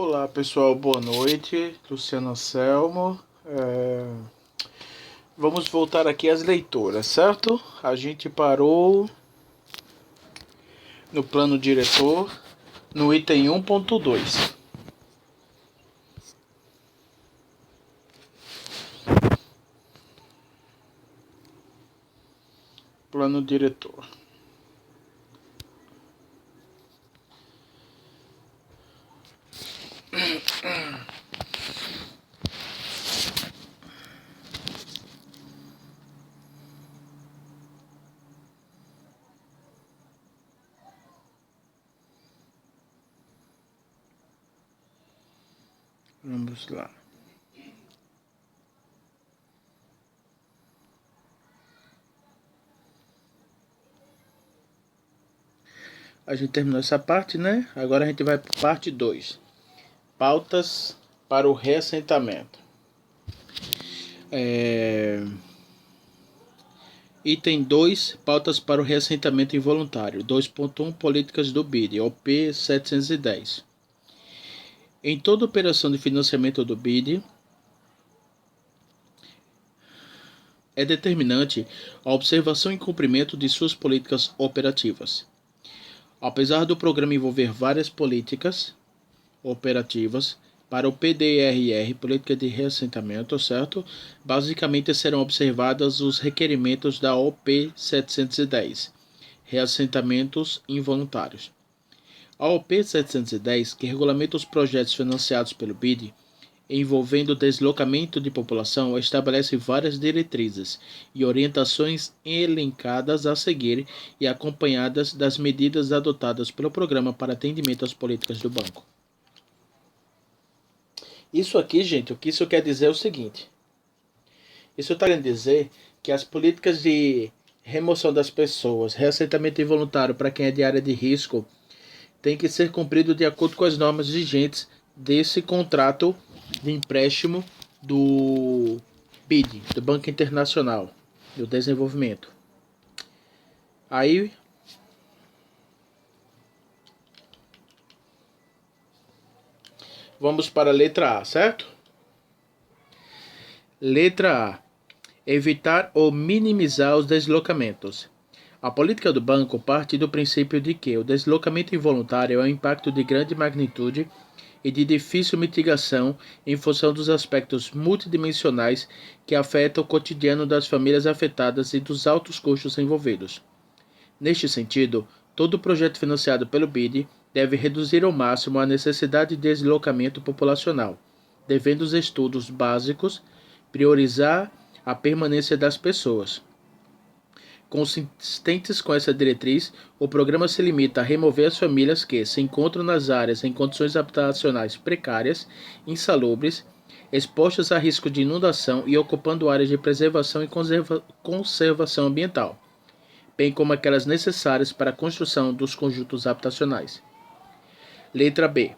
Olá pessoal, boa noite. Luciano Anselmo. Vamos voltar aqui às leituras, certo? A gente parou no plano diretor, no item 1.2. Plano diretor. Vamos lá. A gente terminou essa parte, né? Agora a gente vai para parte 2. Pautas para o reassentamento. Item 2, pautas para o reassentamento involuntário. 2.1, políticas do BID, OP 710. Em toda operação de financiamento do BID, é determinante a observação e cumprimento de suas políticas operativas. Apesar do programa envolver várias políticas operativas, para o PDRR, Política de Reassentamento, certo? Basicamente serão observados os requerimentos da OP 710, Reassentamentos Involuntários. A OP 710, que regulamenta os projetos financiados pelo BID, envolvendo o deslocamento de população, estabelece várias diretrizes e orientações elencadas a seguir e acompanhadas das medidas adotadas pelo programa para atendimento às políticas do banco. Isso aqui, gente, o que isso quer dizer é o seguinte. Isso está querendo dizer que as políticas de remoção das pessoas, reassentamento involuntário para quem é de área de risco, tem que ser cumprido de acordo com as normas vigentes desse contrato de empréstimo do BID, do Banco Internacional do Desenvolvimento. Aí vamos para a letra A, certo? Letra A. Evitar ou minimizar os deslocamentos. A política do banco parte do princípio de que o deslocamento involuntário é um impacto de grande magnitude e de difícil mitigação em função dos aspectos multidimensionais que afetam o cotidiano das famílias afetadas e dos altos custos envolvidos. Neste sentido, todo projeto financiado pelo BID deve reduzir ao máximo a necessidade de deslocamento populacional, devendo os estudos básicos priorizar a permanência das pessoas. Consistentes com essa diretriz, o programa se limita a remover as famílias que se encontram nas áreas em condições habitacionais precárias, insalubres, expostas a risco de inundação e ocupando áreas de preservação e conservação ambiental, bem como aquelas necessárias para a construção dos conjuntos habitacionais. Letra B.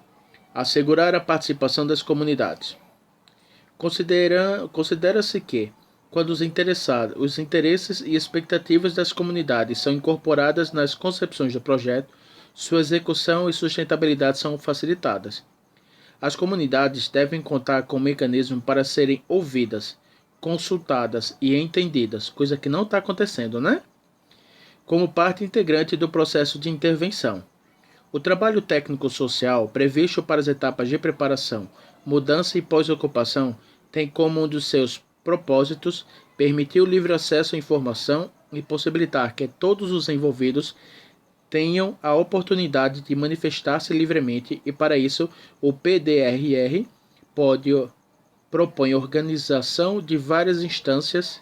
Assegurar a participação das comunidades. Considera-se que, quando os interesses e expectativas das comunidades são incorporadas nas concepções do projeto, sua execução e sustentabilidade são facilitadas. As comunidades devem contar com um mecanismo para serem ouvidas, consultadas e entendidas, coisa que não está acontecendo, né? Como parte integrante do processo de intervenção. O trabalho técnico-social, previsto para as etapas de preparação, mudança e pós-ocupação, tem como um dos seus propósitos permitir o livre acesso à informação e possibilitar que todos os envolvidos tenham a oportunidade de manifestar-se livremente e, para isso, o PDRR propõe a organização de várias instâncias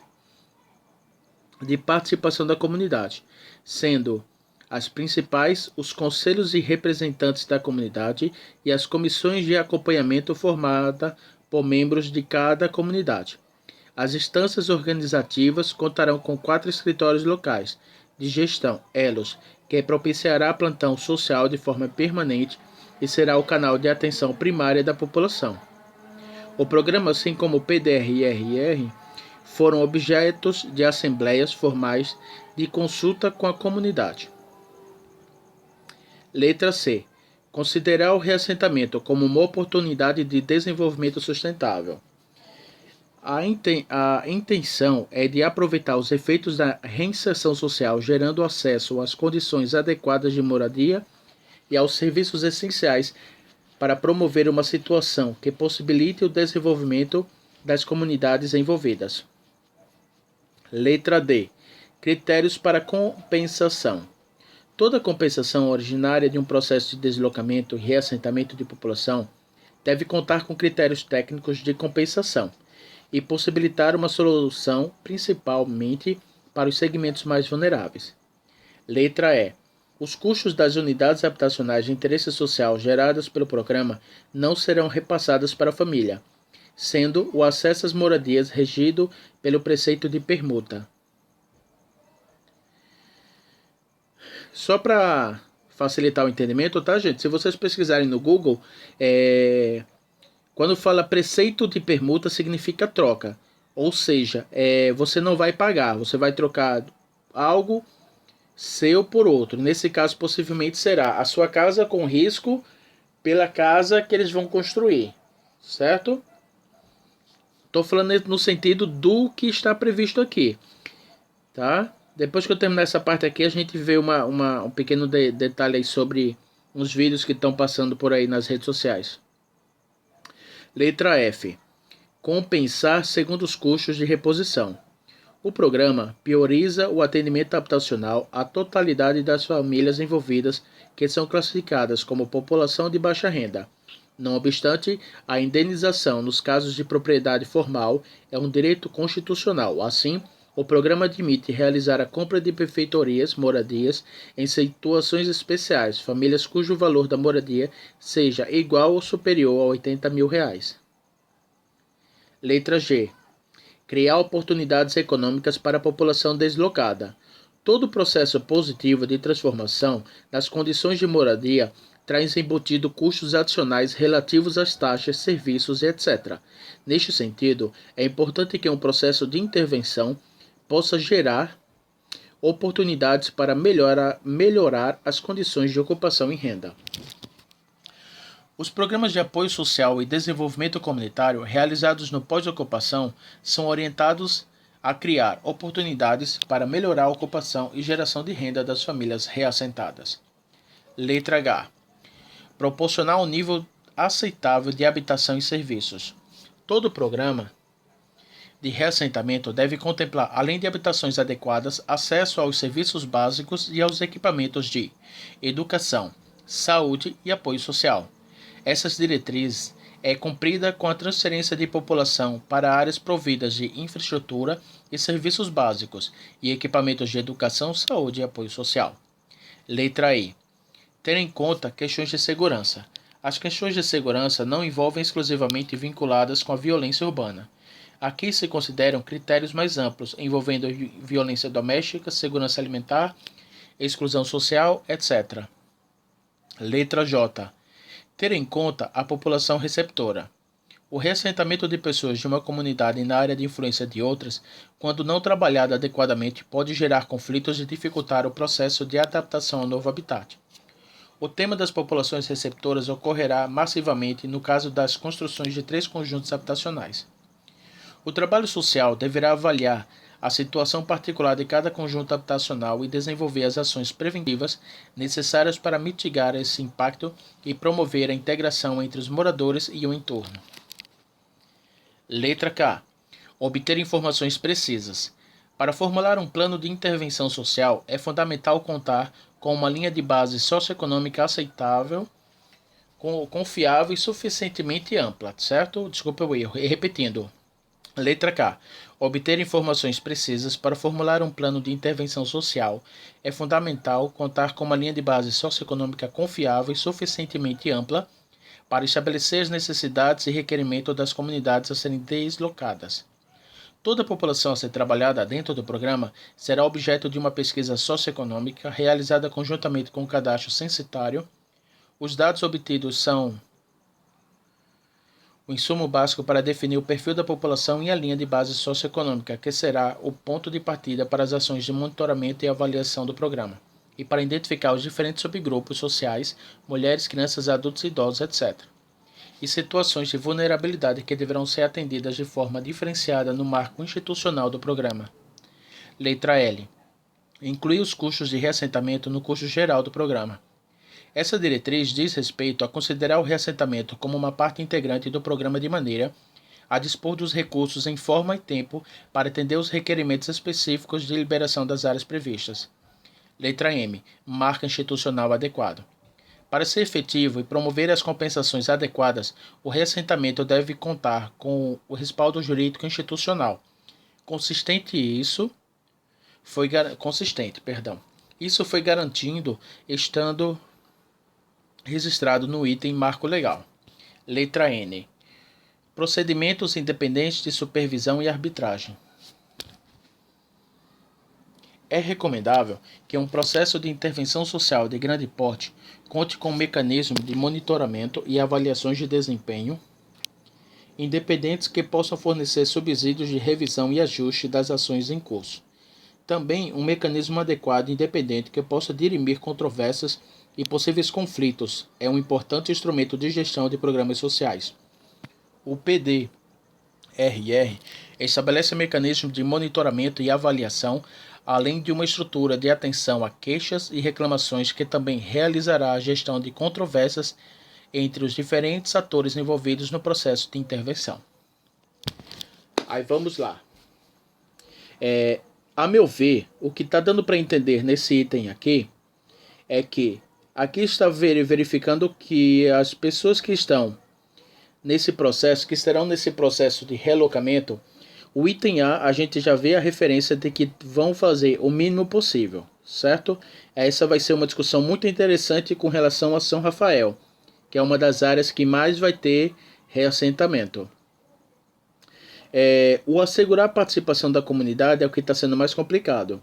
de participação da comunidade, sendo as principais os conselhos e representantes da comunidade e as comissões de acompanhamento formadas por membros de cada comunidade. As instâncias organizativas contarão com 4 escritórios locais de gestão, ELOS, que propiciará plantão social de forma permanente e será o canal de atenção primária da população. O programa, assim como o PDRR, foram objetos de assembleias formais de consulta com a comunidade. Letra C. Considerar o reassentamento como uma oportunidade de desenvolvimento sustentável. A intenção é de aproveitar os efeitos da reinserção social, gerando acesso às condições adequadas de moradia e aos serviços essenciais para promover uma situação que possibilite o desenvolvimento das comunidades envolvidas. Letra D. Critérios para compensação. Toda compensação originária de um processo de deslocamento e reassentamento de população deve contar com critérios técnicos de compensação e possibilitar uma solução principalmente para os segmentos mais vulneráveis. Letra E. Os custos das unidades habitacionais de interesse social geradas pelo programa não serão repassados para a família, sendo o acesso às moradias regido pelo preceito de permuta. Só para facilitar o entendimento, tá, gente? Se vocês pesquisarem no Google, quando fala preceito de permuta, significa troca. Ou seja, você não vai pagar, você vai trocar algo seu por outro. Nesse caso, possivelmente será a sua casa com risco pela casa que eles vão construir, certo? Estou falando no sentido do que está previsto aqui, tá? Depois que eu terminar essa parte aqui, a gente vê um pequeno detalhe aí sobre uns vídeos que estão passando por aí nas redes sociais. Letra F. Compensar segundo os custos de reposição. O programa prioriza o atendimento habitacional à totalidade das famílias envolvidas que são classificadas como população de baixa renda. Não obstante, a indenização nos casos de propriedade formal é um direito constitucional. Assim, o programa admite realizar a compra de benfeitorias, moradias, em situações especiais, famílias cujo valor da moradia seja igual ou superior a R$ 80 mil. Letra G. Criar oportunidades econômicas para a população deslocada. Todo processo positivo de transformação nas condições de moradia traz embutido custos adicionais relativos às taxas, serviços e etc. Neste sentido, é importante que um processo de intervenção possa gerar oportunidades para melhorar as condições de ocupação e renda. Os programas de apoio social e desenvolvimento comunitário realizados no pós-ocupação são orientados a criar oportunidades para melhorar a ocupação e geração de renda das famílias reassentadas. Letra H. Proporcionar um nível aceitável de habitação e serviços. Todo programa de reassentamento deve contemplar, além de habitações adequadas, acesso aos serviços básicos e aos equipamentos de educação, saúde e apoio social. Essas diretrizes é cumprida com a transferência de população para áreas providas de infraestrutura e serviços básicos e equipamentos de educação, saúde e apoio social. Letra I. Ter em conta questões de segurança. As questões de segurança não envolvem exclusivamente vinculadas com a violência urbana. Aqui se consideram critérios mais amplos, envolvendo violência doméstica, segurança alimentar, exclusão social, etc. Letra J. Ter em conta a população receptora. O reassentamento de pessoas de uma comunidade na área de influência de outras, quando não trabalhado adequadamente, pode gerar conflitos e dificultar o processo de adaptação ao novo habitat. O tema das populações receptoras ocorrerá massivamente no caso das construções de 3 conjuntos habitacionais. O trabalho social deverá avaliar a situação particular de cada conjunto habitacional e desenvolver as ações preventivas necessárias para mitigar esse impacto e promover a integração entre os moradores e o entorno. Letra K. Obter informações precisas. Para formular um plano de intervenção social, é fundamental contar com uma linha de base socioeconômica aceitável, confiável e suficientemente ampla, certo? Desculpa o erro. Repetindo. Letra K. Obter informações precisas para formular um plano de intervenção social. É fundamental contar com uma linha de base socioeconômica confiável e suficientemente ampla para estabelecer as necessidades e requerimentos das comunidades a serem deslocadas. Toda a população a ser trabalhada dentro do programa será objeto de uma pesquisa socioeconômica realizada conjuntamente com o cadastro censitário. Os dados obtidos são o insumo básico para definir o perfil da população e a linha de base socioeconômica, que será o ponto de partida para as ações de monitoramento e avaliação do programa. e para identificar os diferentes subgrupos sociais, mulheres, crianças, adultos, idosos, etc. E situações de vulnerabilidade que deverão ser atendidas de forma diferenciada no marco institucional do programa. Letra L. Incluir os custos de reassentamento no custo geral do programa. Essa diretriz diz respeito a considerar o reassentamento como uma parte integrante do programa de maneira a dispor dos recursos em forma e tempo para atender os requerimentos específicos de liberação das áreas previstas. Letra M. Marca institucional adequado. Para ser efetivo e promover as compensações adequadas, o reassentamento deve contar com o respaldo jurídico institucional. Isso foi garantindo estando registrado no item Marco Legal. Letra N. Procedimentos independentes de supervisão e arbitragem. É recomendável que um processo de intervenção social de grande porte conte com um mecanismo de monitoramento e avaliações de desempenho independentes que possam fornecer subsídios de revisão e ajuste das ações em curso. Também um mecanismo adequado e independente que possa dirimir controvérsias e possíveis conflitos é um importante instrumento de gestão de programas sociais. O PDRR estabelece mecanismos de monitoramento e avaliação, além de uma estrutura de atenção a queixas e reclamações que também realizará a gestão de controvérsias entre os diferentes atores envolvidos no processo de intervenção. Aí vamos lá. A meu ver, o que está dando para entender nesse item aqui é que aqui está verificando que as pessoas que estão nesse processo, que estarão nesse processo de relocamento, o item A gente já vê a referência de que vão fazer o mínimo possível, certo? Essa vai ser uma discussão muito interessante com relação a São Rafael, que é uma das áreas que mais vai ter reassentamento. O assegurar a participação da comunidade é o que está sendo mais complicado.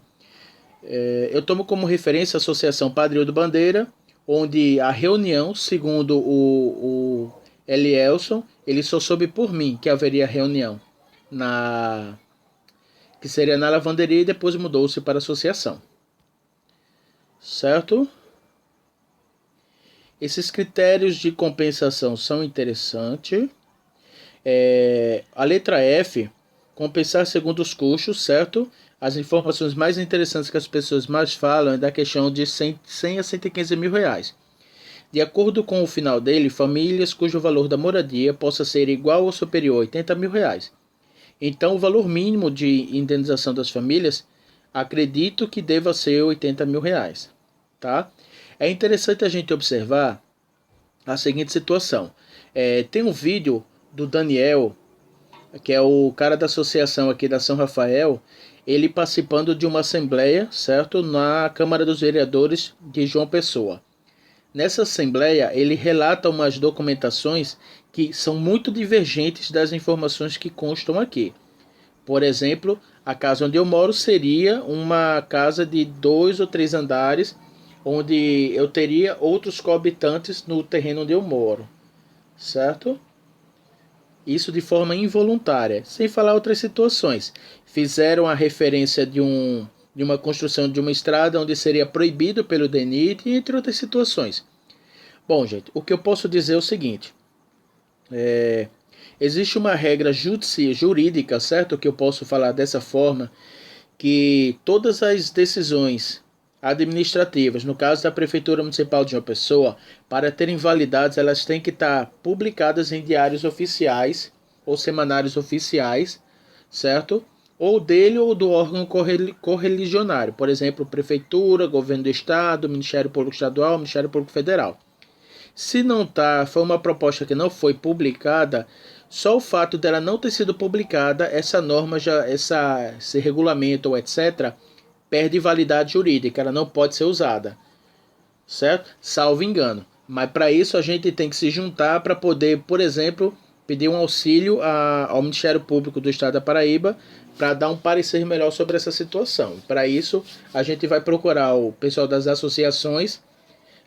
Eu tomo como referência a Associação Padre Hildo Bandeira, onde a reunião, segundo o Elielson, ele só soube por mim que haveria reunião, que seria na lavanderia, e depois mudou-se para a associação. Certo? Esses critérios de compensação são interessantes. A letra F, compensar segundo os custos, certo? As informações mais interessantes que as pessoas mais falam é da questão de 100 a 115 mil reais. De acordo com o final dele, famílias cujo valor da moradia possa ser igual ou superior a 80 mil reais. Então, o valor mínimo de indenização das famílias, acredito que deva ser 80 mil reais. Tá? É interessante a gente observar a seguinte situação. Tem um vídeo do Daniel, que é o cara da associação aqui da São Rafael, ele participando de uma assembleia, certo? Na Câmara dos Vereadores de João Pessoa. Nessa assembleia, ele relata umas documentações que são muito divergentes das informações que constam aqui. Por exemplo, a casa onde eu moro seria uma casa de 2 ou 3 andares, onde eu teria outros coabitantes no terreno onde eu moro, certo? Isso de forma involuntária, sem falar outras situações. Fizeram a referência de uma construção de uma estrada onde seria proibido pelo DENIT, entre outras situações. Bom, gente, o que eu posso dizer é o seguinte. Existe uma regra jurídica, certo? Que eu posso falar dessa forma, que todas as decisões administrativas, no caso da Prefeitura Municipal de João Pessoa, para terem validades, elas têm que estar publicadas em diários oficiais ou semanários oficiais, certo? Ou dele ou do órgão correligionário, por exemplo, Prefeitura, Governo do Estado, Ministério Público Estadual, Ministério Público Federal. Se não tá, foi uma proposta que não foi publicada, só o fato dela não ter sido publicada, essa norma, esse regulamento ou etc., perde validade jurídica, ela não pode ser usada, certo? Salvo engano. Mas para isso a gente tem que se juntar para poder, por exemplo, pedir um auxílio ao Ministério Público do Estado da Paraíba para dar um parecer melhor sobre essa situação. Para isso a gente vai procurar o pessoal das associações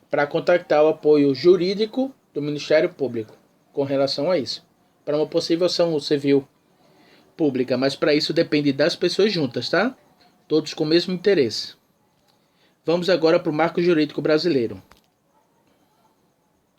para contactar o apoio jurídico do Ministério Público com relação a isso, para uma possível ação civil pública, mas para isso depende das pessoas juntas, tá? Todos com o mesmo interesse. Vamos agora para o marco jurídico brasileiro.